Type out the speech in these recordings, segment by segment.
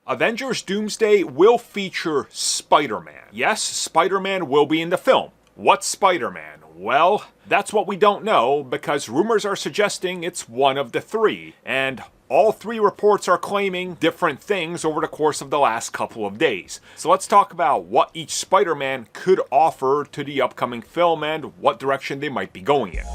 Avengers Doomsday will feature Spider-Man. Yes, Spider-Man will be in the film. What's Spider-Man? Well, that's what we don't know, because rumors are suggesting it's one of the three, and all three reports are claiming different things over the course of the last couple of days. So let's talk about what each Spider-Man could offer to the upcoming film and what direction they might be going in.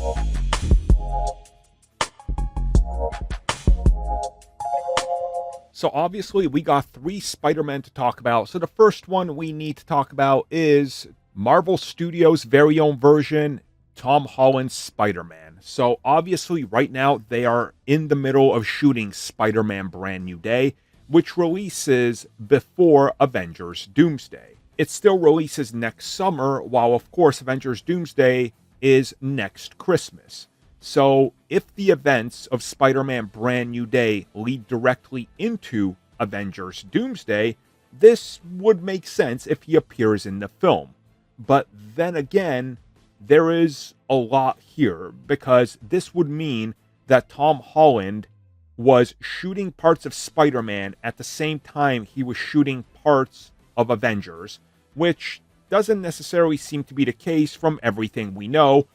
So obviously we got three Spider-Men to talk about. So the first one we need to talk about is Marvel Studios' very own version, Tom Holland's Spider-Man. So obviously right now they are in the middle of shooting Spider-Man Brand New Day, which releases before Avengers Doomsday. It still releases next summer, while of course Avengers Doomsday is next Christmas. So if the events of Spider-Man Brand New Day lead directly into Avengers Doomsday, this would make sense if he appears in the film. But then again, there is a lot here, because this would mean that Tom Holland was shooting parts of Spider-Man at the same time he was shooting parts of Avengers, which doesn't necessarily seem to be the case from everything we know,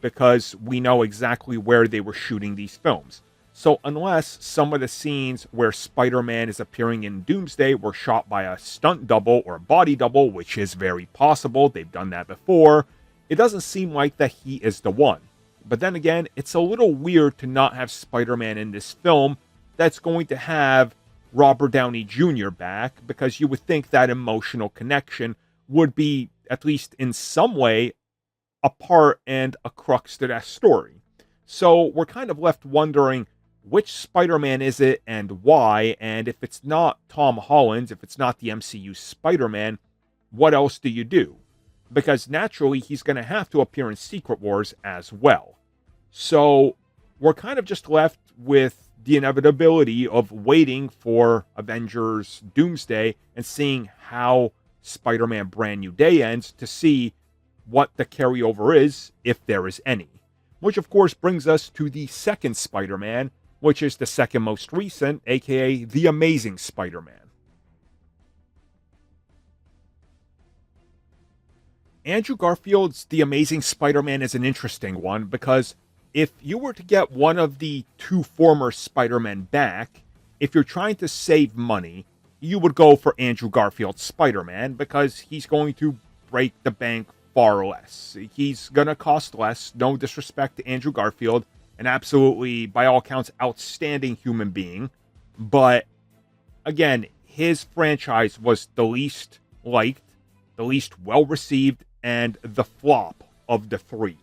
because we know exactly where they were shooting these films. So unless some of the scenes where Spider-Man is appearing in Doomsday were shot by a stunt double or a body double, which is very possible, they've done that before, it doesn't seem like that he is the one. But then again, it's a little weird to not have Spider-Man in this film that's going to have Robert Downey Jr. back, because you would think that emotional connection would be, at least in some way, a part and a crux to that story. So we're kind of left wondering, which Spider-Man is it and why? And if it's not Tom Holland, if it's not the MCU Spider-Man, what else do you do? Because naturally, he's going to have to appear in Secret Wars as well. So we're kind of just left with the inevitability of waiting for Avengers Doomsday and seeing how Spider-Man Brand New Day ends to see what the carryover is, if there is any. Which of course brings us to the second Spider-Man, which is the second most recent, aka The Amazing Spider-Man. Andrew Garfield's The Amazing Spider-Man is an interesting one, because if you were to get one of the two former Spider-Men back, if you're trying to save money, you would go for Andrew Garfield's Spider-Man, because he's going to break the bank far less. He's going to cost less. No disrespect to Andrew Garfield, an absolutely, by all accounts, outstanding human being. But again, his franchise was the least liked, the least well-received, and the flop of the three.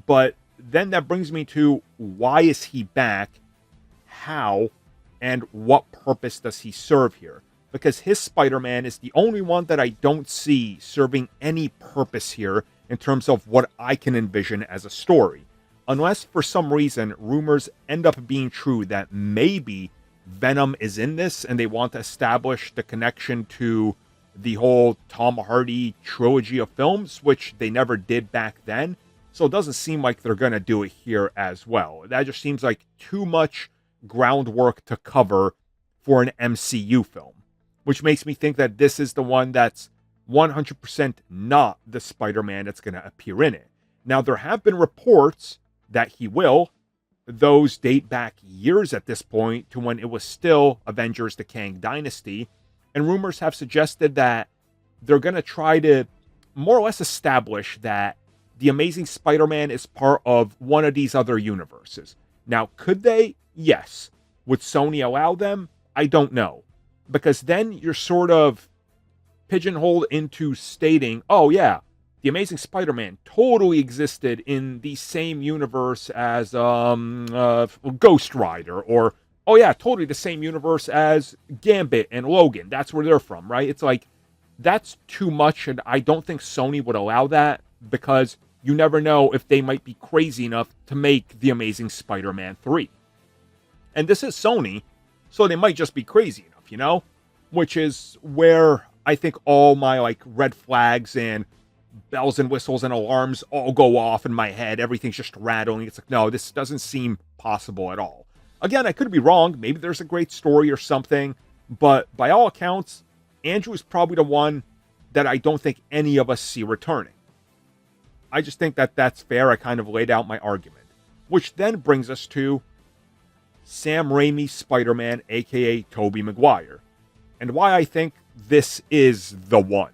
But then that brings me to, why is he back? How? And what purpose does he serve here? Because his Spider-Man is the only one that I don't see serving any purpose here in terms of what I can envision as a story. Unless for some reason rumors end up being true that maybe Venom is in this and they want to establish the connection to the whole Tom Hardy trilogy of films, which they never did back then. So it doesn't seem like they're going to do it here as well. That just seems like too much groundwork to cover for an MCU film, which makes me think that this is the one that's 100% not the Spider-Man that's going to appear in it. Now, there have been reports that he will. Those date back years at this point to when it was still Avengers: The Kang Dynasty, and rumors have suggested that they're going to try to more or less establish that the Amazing Spider-Man is part of one of these other universes. Now, could they? Yes. Would Sony allow them? I don't know. Because then you're sort of pigeonholed into stating, oh yeah, the Amazing Spider-Man totally existed in the same universe as Ghost Rider, or, oh yeah, totally the same universe as Gambit and Logan. That's where they're from, right? It's like, that's too much, and I don't think Sony would allow that, because you never know if they might be crazy enough to make The Amazing Spider-Man 3. And this is Sony, so they might just be crazy enough, you know? Which is where I think all my red flags and bells and whistles and alarms all go off in my head. Everything's just rattling. It's like, no, this doesn't seem possible at all. Again, I could be wrong. Maybe there's a great story or something. But by all accounts, Andrew is probably the one that I don't think any of us see returning. I just think that that's fair. I kind of laid out my argument. Which then brings us to Sam Raimi's Spider-Man, aka Tobey Maguire, and why I think this is the one.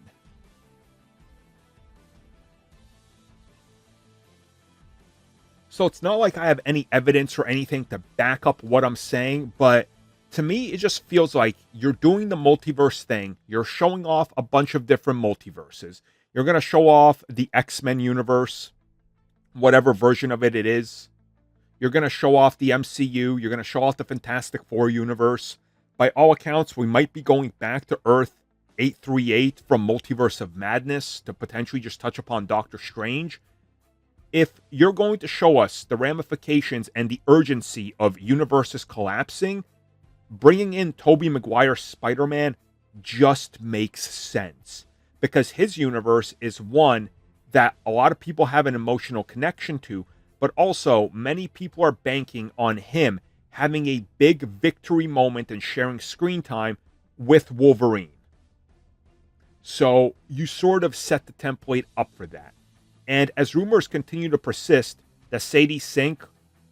So it's not like I have any evidence or anything to back up what I'm saying, but to me, it just feels like you're doing the multiverse thing. You're showing off a bunch of different multiverses. You're going to show off the X-Men universe, whatever version of it is. You're going to show off the MCU. You're going to show off the Fantastic Four universe. By all accounts, we might be going back to Earth 838 from Multiverse of Madness to potentially just touch upon Doctor Strange. If you're going to show us the ramifications and the urgency of universes collapsing, bringing in Tobey Maguire's Spider-Man just makes sense. Because his universe is one that a lot of people have an emotional connection to, but also many people are banking on him having a big victory moment and sharing screen time with Wolverine. So you sort of set the template up for that. And as rumors continue to persist that Sadie Sink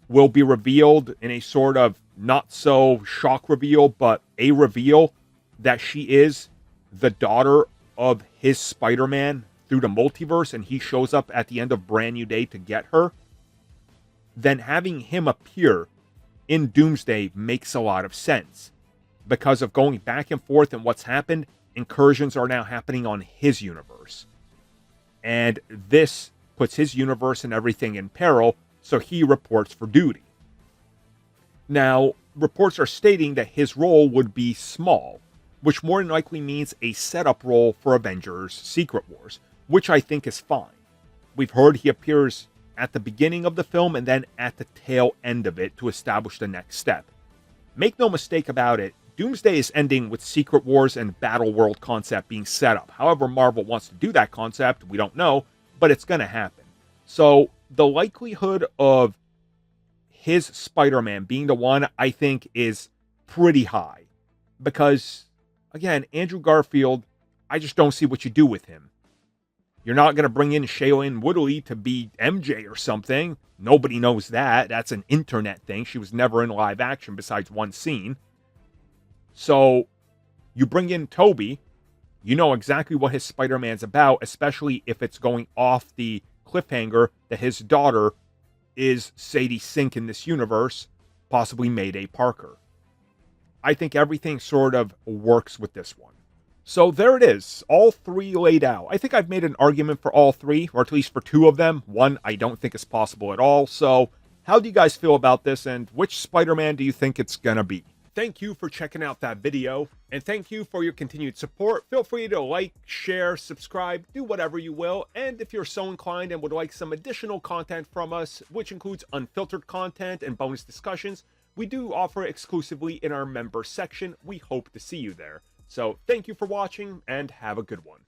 will be revealed in a sort of not so shock reveal, but a reveal that she is the daughter of his Spider-Man through the multiverse, and he shows up at the end of Brand New Day to get her, then having him appear in Doomsday makes a lot of sense. Because of going back and forth and what's happened, incursions are now happening on his universe. And this puts his universe and everything in peril, so he reports for duty. Now, reports are stating that his role would be small, which more than likely means a setup role for Avengers Secret Wars, which I think is fine. We've heard he appears at the beginning of the film and then at the tail end of it to establish the next step. Make no mistake about it, Doomsday is ending with Secret Wars and Battle World concept being set up. However Marvel wants to do that concept, we don't know, but it's going to happen. So the likelihood of his Spider-Man being the one, I think, is pretty high. Because, again, Andrew Garfield, I just don't see what you do with him. You're not going to bring in Shailene Woodley to be MJ or something. Nobody knows that. That's an internet thing. She was never in live action besides one scene. So, you bring in Tobey, you know exactly what his Spider-Man's about, especially if it's going off the cliffhanger that his daughter is Sadie Sink in this universe, possibly Mayday Parker. I think everything sort of works with this one. So there it is, all three laid out. I think I've made an argument for all three, or at least for two of them. One I don't think is possible at all. So how do you guys feel about this, and which Spider-Man do you think it's gonna be? Thank you for checking out that video, and thank you for your continued support. Feel free to like, share, subscribe, do whatever you will, and if you're so inclined and would like some additional content from us, which includes unfiltered content and bonus discussions, we do offer exclusively in our member section. We hope to see you there. So thank you for watching, and have a good one.